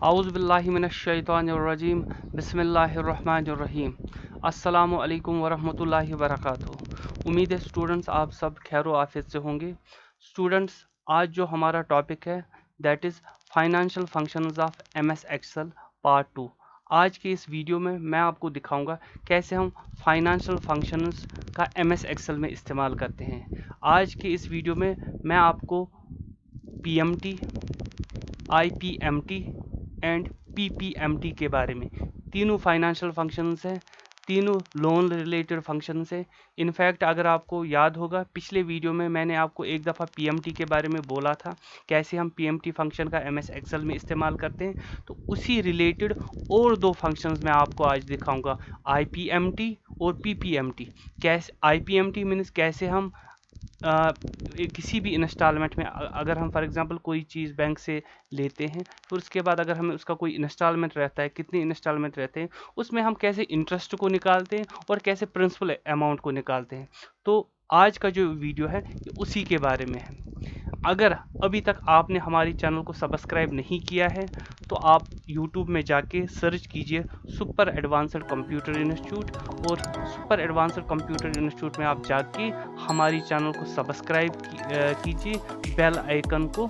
आऊज़ुबिल्लाहिमिनश्शैतानिर्रजीम बिस्मिल्लाहिर्रहमानिर्रहीम अस्सलामु अलैकुम वरहमतुल्लाहि वबरकातुहू। उम्मीद है स्टूडेंट्स आप सब खैर व आफियत से होंगे। स्टूडेंट्स, आज जो हमारा टॉपिक है that is financial functions of MS Excel part 2। आज के इस वीडियो में मैं आपको दिखाऊंगा कैसे हम फाइनेंशियल फंक्शंस का एमएस एक्सेल में इस्तेमाल करते हैं। आज के इस वीडियो में मैं आपको पीएमटी, आईपीएमटी एंड पीपीएमटी के बारे में, तीनों फाइनेंशियल फंक्शंस हैं, तीनों लोन रिलेटेड फंक्शंस हैं। इनफैक्ट अगर आपको याद होगा पिछले वीडियो में मैंने आपको एक दफ़ा पीएमटी के बारे में बोला था, कैसे हम पीएमटी फंक्शन का एमएस एक्सेल में इस्तेमाल करते हैं। तो उसी रिलेटेड और दो फंक्शंस मैं आपको आज दिखाऊंगा, आईपीएमटी और पीपीएमटी। कैसे आईपीएमटी मीन्स कैसे हम किसी भी इंस्टॉलमेंट में अगर हम फॉर एग्जांपल कोई चीज़ बैंक से लेते हैं, फिर उसके बाद अगर हमें उसका कोई इंस्टॉलमेंट रहता है, कितने इंस्टॉलमेंट रहते हैं, उसमें हम कैसे इंटरेस्ट को निकालते हैं और कैसे प्रिंसिपल अमाउंट को निकालते हैं। तो आज का जो वीडियो है ये उसी के बारे में है। अगर अभी तक आपने हमारी चैनल को सब्सक्राइब नहीं किया है तो आप YouTube में जाके सर्च कीजिए सुपर एडवांस्ड कंप्यूटर इंस्टीट्यूट, और सुपर एडवांस्ड कंप्यूटर इंस्टीट्यूट में आप जाके हमारी चैनल को सब्सक्राइब कीजिए, बेल आइकन को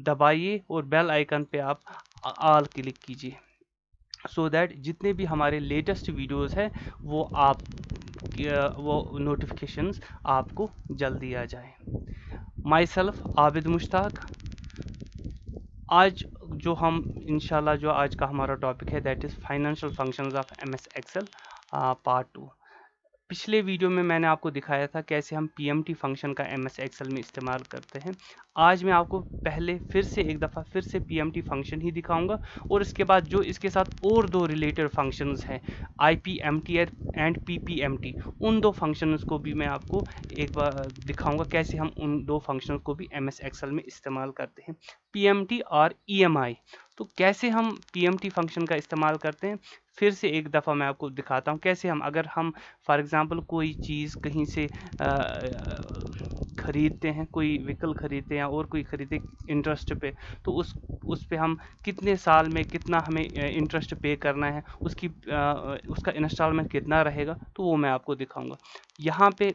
दबाइए और बेल आइकन पे आप ऑल क्लिक कीजिए, सो दैट जितने भी हमारे लेटेस्ट वीडियोस हैं वो नोटिफिकेशंस आपको जल्दी आ जाए। My self Abid Mushtaq. आज जो हम इंशाल्लाह जो आज का हमारा टॉपिक है that is financial functions of MS Excel part 2। पिछले वीडियो में मैंने आपको दिखाया था कैसे हम पीएमटी फंक्शन का एमएस एक्सेल में इस्तेमाल करते हैं। आज मैं आपको पहले फिर से पीएमटी फंक्शन ही दिखाऊंगा, और इसके बाद जो इसके साथ और दो रिलेटेड फंक्शंस हैं आईपीएमटी एंड पीपीएमटी, उन दो फंक्शंस को भी मैं आपको एक बार दिखाऊंगा कैसे हम उन दो फंक्शंस को भी एमएस एक्सेल में इस्तेमाल करते हैं, पीएमटी और ईएमआई। तो कैसे हम पीएमटी फंक्शन का इस्तेमाल करते हैं, फिर से एक दफ़ा मैं आपको दिखाता हूँ कैसे हम अगर हम फॉर एग्ज़ाम्पल कोई चीज़ कहीं से ख़रीदते हैं, कोई व्हीकल ख़रीदते हैं और कोई ख़रीदे इंटरेस्ट पे, तो उस पे हम कितने साल में कितना हमें इंटरेस्ट पे करना है, उसका इंस्टॉलमेंट कितना रहेगा, तो वो मैं आपको दिखाऊंगा। यहाँ पे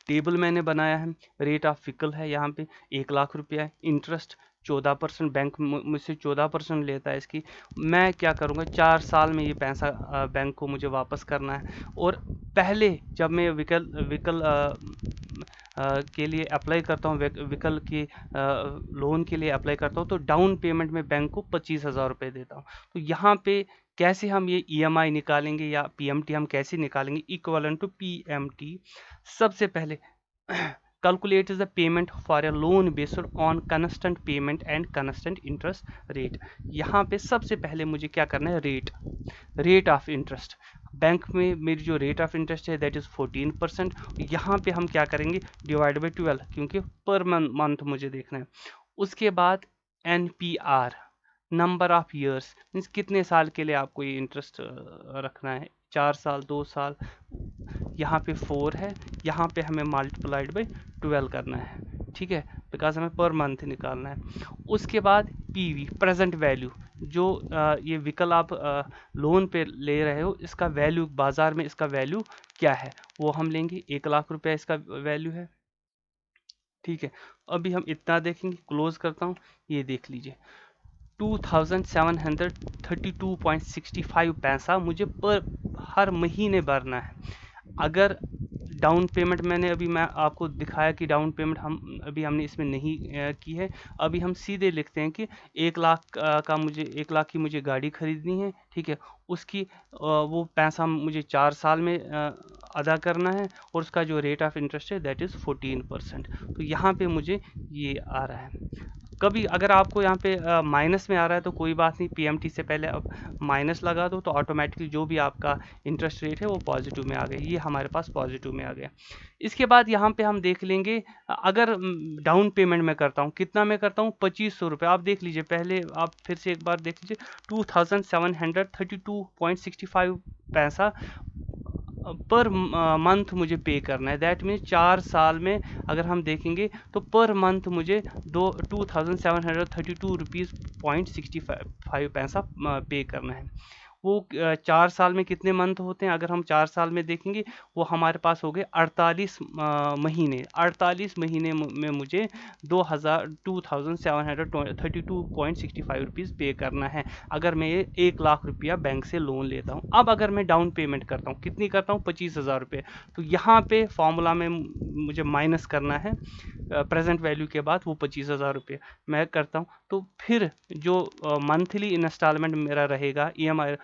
टेबल मैंने बनाया है, रेट ऑफ व्हीकल है, यहाँ पे 1,00,000 रुपया है, इंटरेस्ट 14%, बैंक मुझसे 14% लेता है इसकी। मैं क्या करूँगा, 4 साल में ये पैसा बैंक को मुझे वापस करना है। और पहले जब मैं व्हीकल के लिए अप्लाई करता हूँ, व्हीकल की लोन के लिए अप्लाई करता हूँ, तो डाउन पेमेंट में बैंक को 25,000 रुपये देता हूँ। तो यहाँ पे कैसे हम ये ईएमआई निकालेंगे या पीएमटी हम कैसे निकालेंगे इक्विवेलेंट टू पीएमटी। सबसे पहले calculate the payment for a loan based on constant payment and constant interest rate। यहाँ पे सबसे पहले मुझे क्या करना है, रेट ऑफ इंटरेस्ट। बैंक में मेरी जो रेट ऑफ इंटरेस्ट है दैट इज़ 14%। यहाँ पे हम क्या करेंगे, डिवाइड बाई 12, क्योंकि पर मंथ मुझे देखना है। उसके बाद NPR, number of years, means कितने साल के लिए आपको ये इंटरेस्ट रखना है, 4 साल, 2 साल, यहाँ पे 4 है, यहाँ पे हमें मल्टीप्लाइड बाई 12 करना है, ठीक है, बिकॉज हमें पर मंथ निकालना है। उसके बाद पीवी, प्रेजेंट वैल्यू, जो ये व्हीकल आप लोन पे ले रहे हो इसका वैल्यू, बाज़ार में इसका वैल्यू क्या है, वो हम लेंगे, 1,00,000 रुपया इसका वैल्यू है, ठीक है। अभी हम इतना देखेंगे, क्लोज करता हूँ, ये देख लीजिए 2,732.65 पैसा मुझे पर हर महीने भरना है। अगर डाउन पेमेंट मैं आपको दिखाया कि डाउन पेमेंट हमने इसमें नहीं की है। अभी हम सीधे लिखते हैं कि 1,00,000 की मुझे गाड़ी खरीदनी है, ठीक है, उसकी वो पैसा मुझे 4 साल में अदा करना है, और उसका जो रेट ऑफ इंटरेस्ट है दैट इज़ 14%। तो यहाँ पे मुझे ये आ रहा है। कभी अगर आपको यहाँ पे माइनस में आ रहा है तो कोई बात नहीं, पीएमटी से पहले अब माइनस लगा दो तो ऑटोमेटिकली जो भी आपका इंटरेस्ट रेट है वो पॉजिटिव में आ गया। ये हमारे पास पॉजिटिव में आ गया। इसके बाद यहाँ पे हम देख लेंगे, अगर डाउन पेमेंट में करता हूँ, कितना मैं करता हूँ, 2,500 रुपये। आप देख लीजिए, पहले आप फिर से एक बार देख लीजिए, 2,732.65 पैसा पर मंथ मुझे पे करना है। दैट मीन्स 4 साल में अगर हम देखेंगे तो पर मंथ मुझे 2732 रुपीज़ 65 पैसा पे करना है। वो 4 साल में कितने मंथ होते हैं? अगर हम 4 साल में देखेंगे वो हमारे पास हो गए 48 महीने। 48 महीने में मुझे 2732.65 रुपीज़ पे करना है अगर मैं ये 1 लाख रुपया बैंक से लोन लेता हूँ। अब अगर मैं डाउन पेमेंट करता हूँ, कितनी करता हूँ? 25,000 रुपये। तो यहाँ पे फॉर्मूला में मुझे माइनस करना है प्रेजेंट वैल्यू के बाद वो 25,000 रुपये मैं करता हूँ। तो फिर जो मंथली इंस्टॉलमेंट मेरा रहेगा, ईएमआई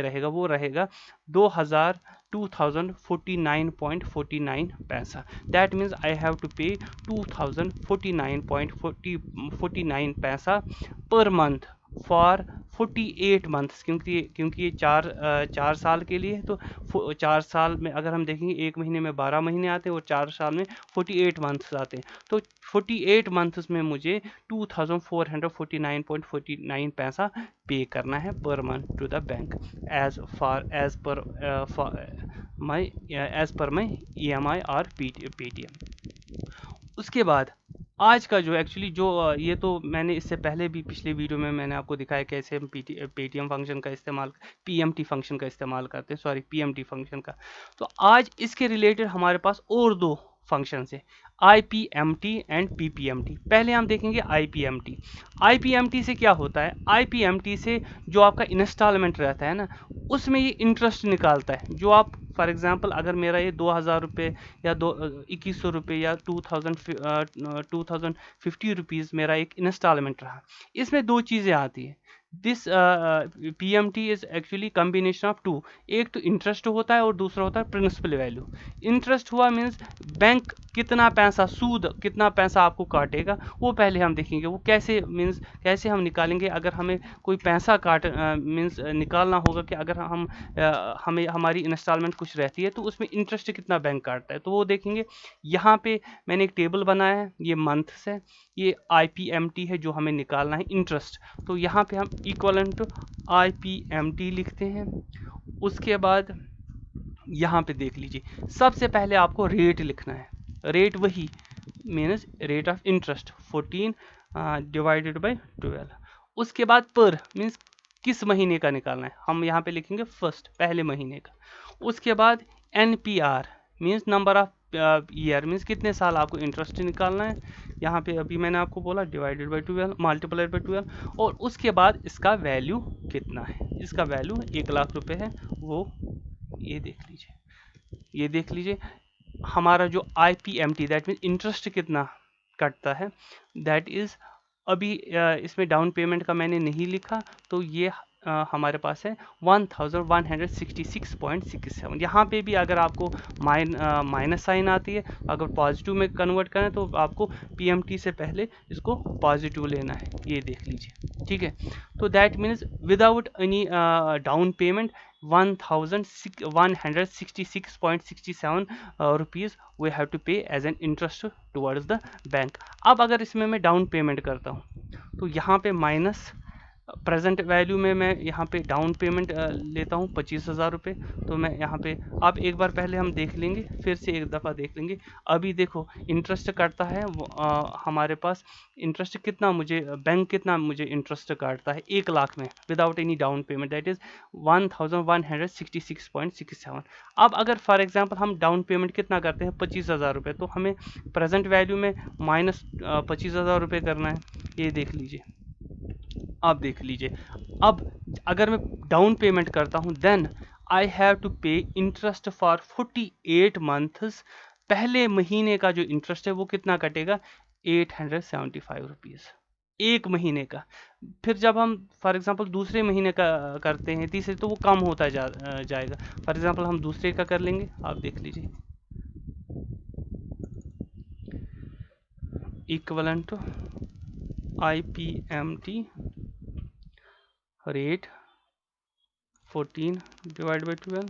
रहेगा, वो रहेगा 2049.49 पैसा। That means I have to pay 2049.49 पैसा पर मंथ फॉर 48 मंथ्स, क्योंकि ये चार साल के लिए है। तो 4 साल में अगर हम देखेंगे, एक महीने में 12 महीने आते हैं और 4 साल में 48 मंथ्स आते हैं। तो 48 मंथ्स में मुझे 2449.49 पैसा पे करना है per month to the bank as per my EMI और पेटीएम। उसके बाद आज का जो एक्चुअली जो ये तो मैंने इससे पहले भी पिछले वीडियो में मैंने आपको दिखाया कैसे हम पेटीएम फंक्शन का इस्तेमाल, पीएमटी फंक्शन का इस्तेमाल करते हैं, सॉरी पीएमटी फंक्शन का। तो आज इसके रिलेटेड हमारे पास और दो फंक्शन है, IPMT एंड PPMT। पहले हम देखेंगे IPMT। IPMT से क्या होता है? IPMT से जो आपका इंस्टॉलमेंट रहता है ना, उसमें ये इंटरेस्ट निकालता है। जो आप फॉर एग्जांपल अगर मेरा ये 2,000 रुपये या 2100 रुपये या 2050 रुपीज़ मेरा एक इंस्टॉलमेंट रहा, इसमें दो चीज़ें आती है। This PMT is actually combination of two. एक तो इंटरेस्ट होता है और दूसरा होता है प्रिंसिपल वैल्यू। इंटरेस्ट हुआ मीन्स बैंक कितना पैसा, सूद कितना पैसा आपको काटेगा, वो पहले हम देखेंगे। वो कैसे मीन्स कैसे हम निकालेंगे? अगर हमें कोई पैसा मीन्स निकालना होगा कि अगर हमें हमारी इंस्टॉलमेंट कुछ रहती है तो उसमें इंटरेस्ट कितना बैंक काटता है, तो वो देखेंगे। यहाँ पे मैंने एक टेबल बनाया है, ये मंथ्स है, ये IPMT है जो हमें निकालना है इंटरेस्ट। तो यहाँ पे हम इक्वलेंट टू IPMT लिखते हैं। उसके बाद यहाँ पे देख लीजिए, सबसे पहले आपको रेट लिखना है। रेट वही means rate of interest 14 divided by 12। उसके बाद पर मीन्स किस महीने का निकालना है, हम यहाँ पे लिखेंगे फर्स्ट, पहले महीने का। उसके बाद NPR means number of year means कितने साल आपको इंटरेस्ट निकालना है। यहाँ पे अभी मैंने आपको बोला डिवाइडेड बाय 12 मल्टीप्लाइड बाय 12। और उसके बाद इसका वैल्यू कितना है, इसका वैल्यू 1 लाख रुपए है। वो ये देख लीजिए हमारा जो IPMT दैट मीन्स इंटरेस्ट कितना कटता है, दैट इज़ अभी इसमें डाउन पेमेंट का मैंने नहीं लिखा, तो ये हमारे पास है 1166.67। यहाँ पे भी अगर आपको माइनस साइन आती है, अगर पॉजिटिव में कन्वर्ट करें तो आपको PMT से पहले इसको पॉजिटिव लेना है। ये देख लीजिए, ठीक है। तो that means without any down payment 1166.67 rupees we have to pay as an interest towards the bank. अब अगर इसमें मैं डाउन पेमेंट करता हूँ तो यहाँ पे माइनस प्रेजेंट वैल्यू में मैं यहाँ पे डाउन पेमेंट लेता हूँ 25,000 रुपये। तो मैं यहाँ पे आप एक बार पहले हम देख लेंगे, फिर से एक दफ़ा देख लेंगे। अभी देखो इंटरेस्ट काटता है हमारे पास इंटरेस्ट कितना, मुझे बैंक कितना मुझे इंटरेस्ट काटता है 1 लाख में without any down payment, that is 1166.67। अब अगर फॉर एग्जांपल हम डाउन पेमेंट कितना करते हैं 25,000 रुपये, तो हमें प्रेजेंट वैल्यू में माइनस 25,000 रुपये करना है। ये देख लीजिए, अब देख लीजिए, अब अगर मैं डाउन पेमेंट करता हूं देन आई हैव टू पे इंटरेस्ट फॉर 48 मंथ्स। पहले महीने का जो इंटरेस्ट है वो कितना कटेगा 875 रुपीज़ एक महीने का। फिर जब हम फॉर एग्जांपल दूसरे महीने का करते हैं, तीसरे, तो वो कम होता जाएगा। फॉर एग्जांपल हम दूसरे का कर लेंगे, आप देख लीजिए equivalent to IPMT rate 14 divide by 12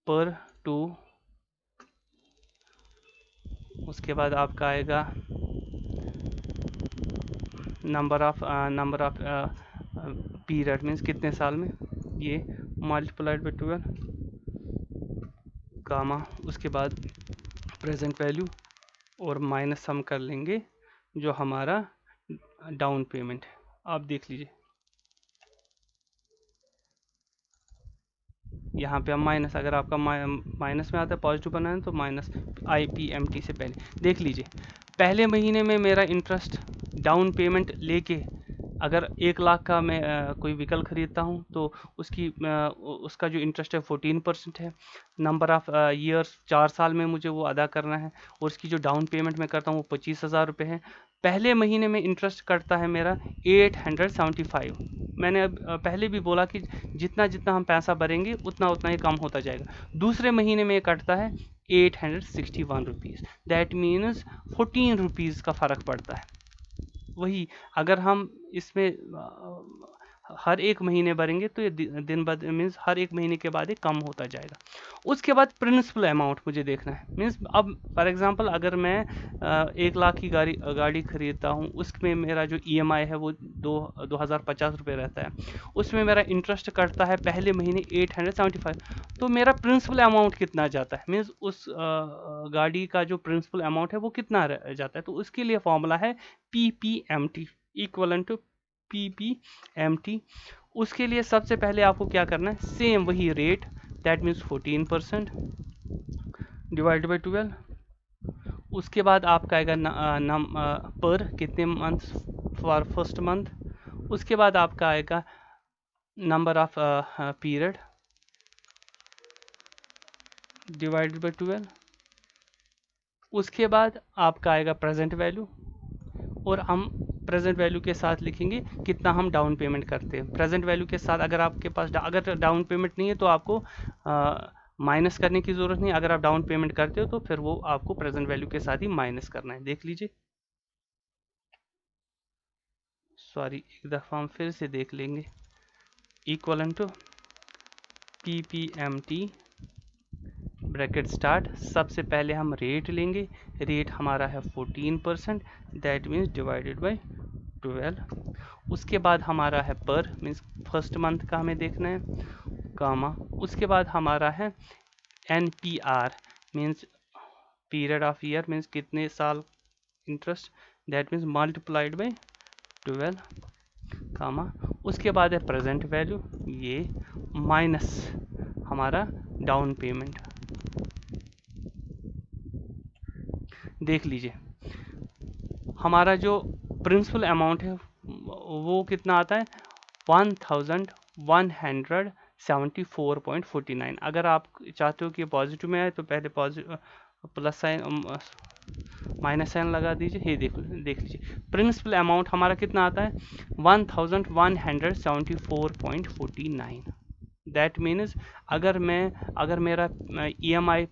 पर 2। उसके बाद आपका आएगा नंबर ऑफ पीरियड मीन्स कितने साल में, ये मल्टीप्लाइड बाई 12 कामा, उसके बाद प्रेजेंट वैल्यू और माइनस हम कर लेंगे जो हमारा डाउन पेमेंट है। आप देख लीजिए यहाँ पे हम माइनस, अगर आपका माइनस में आता है पॉजिटिव बनाना तो माइनस IPMT से पहले देख लीजिए। पहले महीने में मेरा इंटरेस्ट डाउन पेमेंट लेके अगर 1 लाख का मैं कोई व्हीकल खरीदता हूँ तो उसका जो इंटरेस्ट है 14% है। नंबर ऑफ़ ईयर्स 4 साल में मुझे वो अदा करना है और उसकी जो डाउन पेमेंट मैं करता हूँ वो 25,000 रुपये है। पहले महीने में इंटरेस्ट कटता है मेरा 875। मैंने अब पहले भी बोला कि जितना जितना हम पैसा भरेंगे उतना उतना ही कम होता जाएगा। दूसरे महीने में ये कटता है 861 रुपीज़, दैट मीन्स 14 रुपीज़ का फ़र्क पड़ता है। वही अगर हम इसमें हर एक महीने भरेंगे तो ये दिन ब दिन मीन्स हर एक महीने के बाद ये कम होता जाएगा। उसके बाद प्रिंसिपल अमाउंट मुझे देखना है। मीन्स अब फॉर एग्जांपल अगर मैं 1 लाख की गाड़ी खरीदता हूँ, उसमें मेरा जो EMI है वो 2,050 रुपये रहता है। उसमें मेरा इंटरेस्ट कटता है पहले महीने 875। तो मेरा प्रिंसिपल अमाउंट कितना जाता है, मीन्स उस गाड़ी का जो प्रिंसिपल अमाउंट है वो कितना जाता है। तो उसके लिए फॉर्मूला है PPMT इक्वलेंट टू PPMT। उसके लिए सबसे पहले आपको क्या करना है, सेम वही rate, that means 14% divide by 12। उसके बाद आपका आएगा पर कितने मंथ फॉर फर्स्ट मंथ। उसके बाद आपका आएगा number of period divided by 12। उसके बाद आपका आएगा प्रेजेंट वैल्यू और हम प्रेजेंट वैल्यू के साथ लिखेंगे कितना हम डाउन पेमेंट करते हैं। प्रेजेंट वैल्यू के साथ अगर आपके पास अगर डाउन पेमेंट नहीं है तो आपको माइनस करने की ज़रूरत नहीं। अगर आप डाउन पेमेंट करते हो तो फिर वो आपको प्रेजेंट वैल्यू के साथ ही माइनस करना है। देख लीजिए, सॉरी एक दफ़ा हम फिर से देख लेंगे। इक्वलन टू PPMT ब्रैकेट स्टार्ट, सबसे पहले हम रेट लेंगे। रेट हमारा है 14%, दैट मीन्स डिवाइडेड बाई 12। उसके बाद हमारा है पर, मीन्स फर्स्ट मंथ का हमें देखना है, कामा। उसके बाद हमारा है NPR means period of year, means कितने साल interest, that means multiplied by 12, कामा। उसके बाद है प्रेजेंट वैल्यू, ये माइनस हमारा डाउन पेमेंट। देख लीजिए हमारा जो प्रिंसिपल अमाउंट है वो कितना आता है 1174.49। अगर आप चाहते हो कि पॉजिटिव में आए तो पहले positive plus sign minus sign लगा दीजिए। ये देख लीजिए प्रिंसिपल अमाउंट हमारा कितना आता है 1174.49। दैट मीन्स अगर मेरा EMI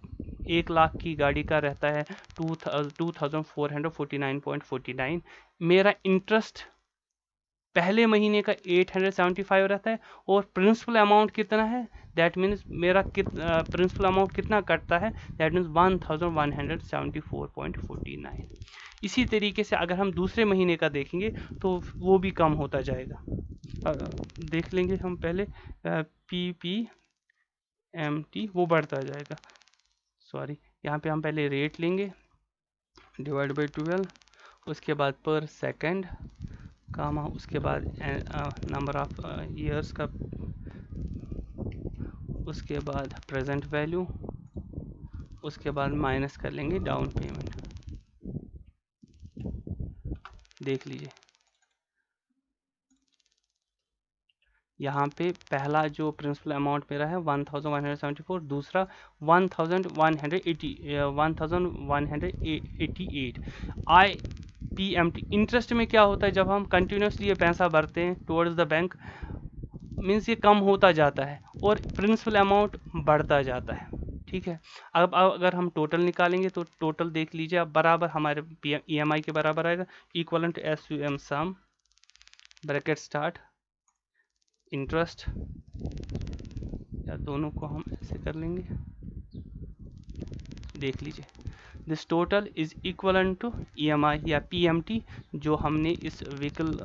1 लाख की गाड़ी का रहता है 2449.49, मेरा इंटरेस्ट पहले महीने का 875 रहता है और प्रिंसिपल अमाउंट कितना है, दैट मीन्स मेरा प्रिंसिपल अमाउंट कितना कटता है, दैट मीन्स 1174.49। इसी तरीके से अगर हम दूसरे महीने का देखेंगे तो वो भी कम होता जाएगा। देख लेंगे हम पहले PPMT वो बढ़ता जाएगा। सॉरी, यहाँ पे हम पहले रेट लेंगे डिवाइड बाई 12, उसके बाद पर सेकंड, कामा, उसके बाद नंबर ऑफ ईयर्स का, उसके बाद प्रेजेंट वैल्यू, उसके बाद माइनस कर लेंगे डाउन पेमेंट। देख लीजिए यहाँ पे पहला जो प्रिंसिपल अमाउंट मेरा है 1174, दूसरा 1188। IPMT इंटरेस्ट में क्या होता है, जब हम कंटिन्यूसली ये पैसा भरते हैं टुवर्ड्स द बैंक, मीन्स ये कम होता जाता है और प्रिंसिपल अमाउंट बढ़ता जाता है। ठीक है, अब अगर हम टोटल निकालेंगे तो टोटल देख लीजिए अब बराबर हमारे EMI के बराबर आएगा, equivalent SUM sum bracket start interest, या दोनों को हम ऐसे कर लेंगे। देख लीजिए this total is equivalent to EMI या PMT जो हमने इस व्हीकल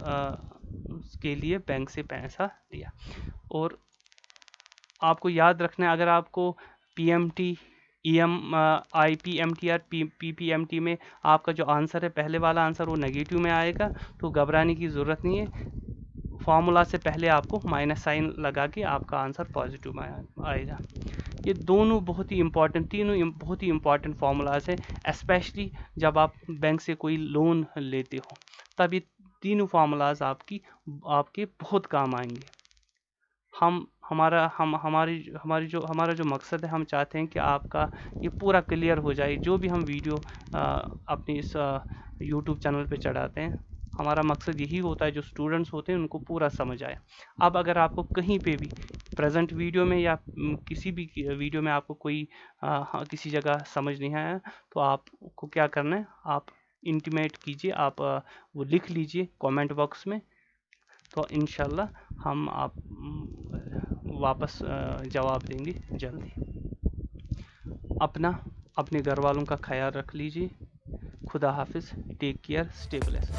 के लिए बैंक से पैसा लिया। और आपको याद रखना है, अगर आपको पीएमटी आईपीएमटी पीपीएमटी में आपका जो आंसर है, पहले वाला आंसर वो नेगेटिव में आएगा, तो घबराने की ज़रूरत नहीं है। फॉर्मूला से पहले आपको माइनस साइन लगा के आपका आंसर पॉजिटिव में आएगा। ये दोनों बहुत ही इंपॉर्टेंट, तीनों बहुत ही इंपॉर्टेंट फार्मूलाज हैं, स्पेशली जब आप बैंक से कोई लोन लेते हो, तब ये तीनों फार्मूलाज आपके बहुत काम आएंगे। हमारा जो मकसद है, हम चाहते हैं कि आपका ये पूरा क्लियर हो जाए। जो भी हम वीडियो अपनी इस यूट्यूब चैनल पे चढ़ाते हैं, हमारा मकसद यही होता है जो स्टूडेंट्स होते हैं उनको पूरा समझ आए। अब अगर आपको कहीं पे भी प्रेजेंट वीडियो में या किसी भी वीडियो में आपको कोई किसी जगह समझ नहीं आया, तो आपको क्या करना है, आप इंटीमेट कीजिए, आप वो लिख लीजिए कमेंट बॉक्स में, तो इंशाल्लाह हम आप वापस जवाब देंगे जल्दी। अपने घर वालों का ख्याल रख लीजिए। खुदा हाफिज़, टेक केयर, स्टे ब्लेस्ड।